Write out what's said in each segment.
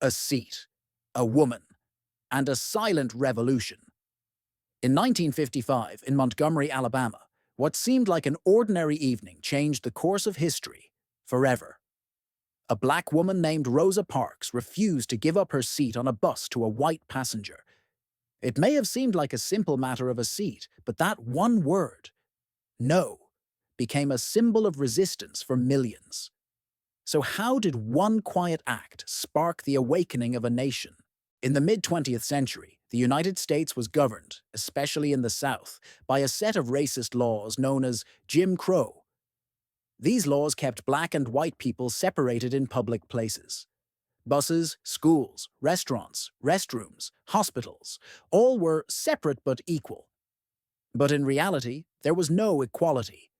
A seat, a woman, and a silent revolution. In 1955, in Montgomery, Alabama, what seemed like an ordinary evening changed the course of history forever. A black woman named Rosa Parks refused to give up her seat on a bus to a white passenger. It may have seemed like a simple matter of a seat, but that one word, no, became a symbol of resistance for millions. So how did one quiet act spark the awakening of a nation? In the mid-20th century, the United States was governed, especially in the South, by a set of racist laws known as Jim Crow. These laws kept black and white people separated in public places. Buses, schools, restaurants, restrooms, hospitals, all were separate but equal. But in reality, there was no equality.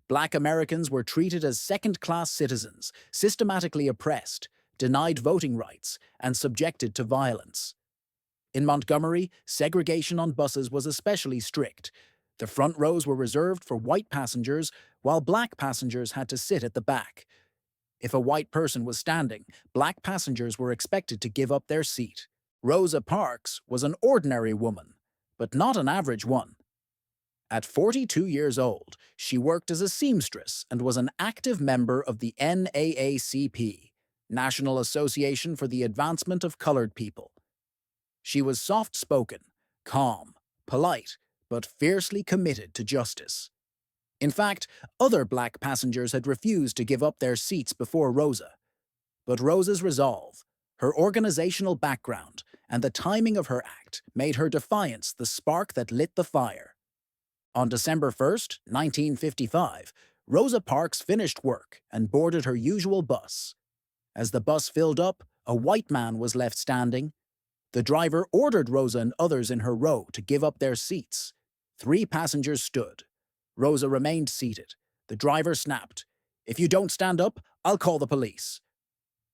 Black Americans were treated as second-class citizens, systematically oppressed, denied voting rights, and subjected to violence. In Montgomery, segregation on buses was especially strict. The front rows were reserved for white passengers, while black passengers had to sit at the back. If a white person was standing, black passengers were expected to give up their seat. Rosa Parks was an ordinary woman, but not an average one. At 42 years old, she worked as a seamstress and was an active member of the NAACP, National Association for the Advancement of Colored People. She was soft-spoken, calm, polite, but fiercely committed to justice. In fact, other black passengers had refused to give up their seats before Rosa. But Rosa's resolve, her organizational background, and the timing of her act made her defiance the spark that lit the fire. On December 1st, 1955, Rosa Parks finished work and boarded her usual bus. As the bus filled up, a white man was left standing. The driver ordered Rosa and others in her row to give up their seats. 3 passengers stood. Rosa remained seated. The driver snapped, "If you don't stand up, I'll call the police."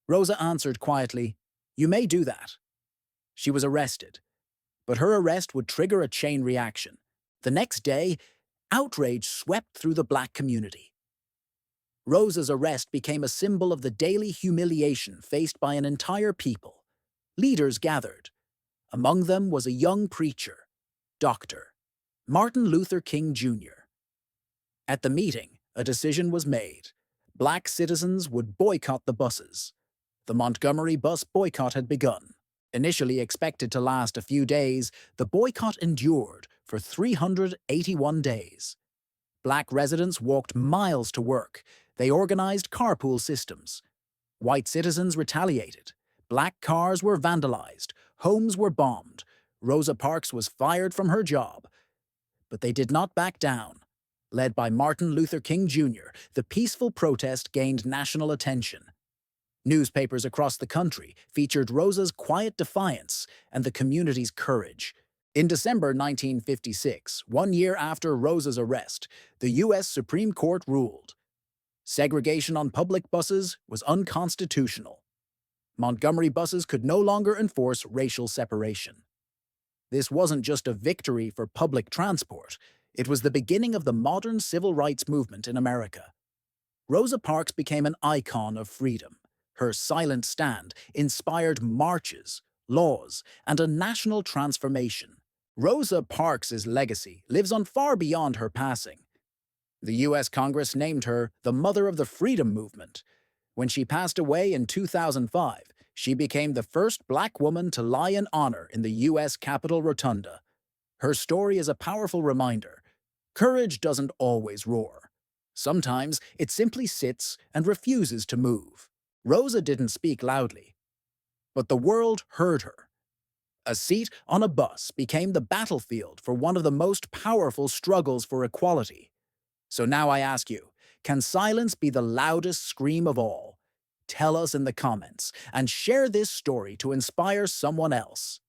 Rosa answered quietly, "You may do that." She was arrested. But her arrest would trigger a chain reaction. The next day, outrage swept through the black community. Rosa's arrest became a symbol of the daily humiliation faced by an entire people. Leaders gathered. Among them was a young preacher, Dr. Martin Luther King Jr. At the meeting, a decision was made. Black citizens would boycott the buses. The Montgomery Bus Boycott had begun. Initially expected to last a few days, the boycott endured for 381 days. Black residents walked miles to work. They organized carpool systems. White citizens retaliated. Black cars were vandalized. Homes were bombed. Rosa Parks was fired from her job. But they did not back down. Led by Martin Luther King Jr., the peaceful protest gained national attention. Newspapers across the country featured Rosa's quiet defiance and the community's courage. In December 1956, 1 year after Rosa's arrest, the U.S. Supreme Court ruled segregation on public buses was unconstitutional. Montgomery buses could no longer enforce racial separation. This wasn't just a victory for public transport, it was the beginning of the modern civil rights movement in America. Rosa Parks became an icon of freedom. Her silent stand inspired marches, laws, and a national transformation. Rosa Parks' legacy lives on far beyond her passing. The U.S. Congress named her the Mother of the Freedom Movement. When she passed away in 2005, she became the first black woman to lie in honor in the U.S. Capitol Rotunda. Her story is a powerful reminder. Courage doesn't always roar. Sometimes it simply sits and refuses to move. Rosa didn't speak loudly, but the world heard her. A seat on a bus became the battlefield for one of the most powerful struggles for equality. So now I ask you, can silence be the loudest scream of all? Tell us in the comments and share this story to inspire someone else.